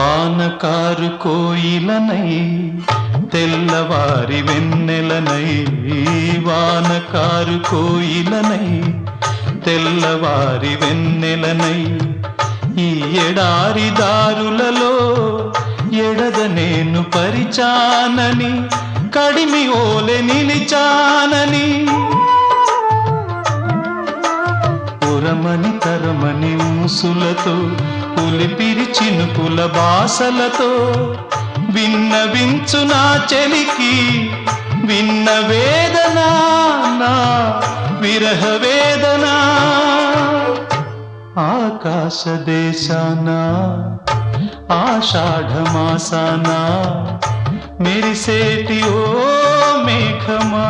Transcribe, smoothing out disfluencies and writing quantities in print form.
వానకారు కోయిలనై తెల్లవారి వెన్నెలనై, వానకారు కోయిలనై తెల్లవారి వెన్నెలనై, ఈ ఎడారి దారులలో ఎడద నేను పరిచానని, కడిమి ఓలె నిలిచానని, ఉరమని తరమని ముసులతో పులిపిరి చినుకుల బాసలతో విన్నవించు నా చెలికి విన్న వేదన, నా విరహ వేదన. ఆకాశ దేశాన ఆషాఢమాసాన మెరిసేటి ఓ మేఘమా.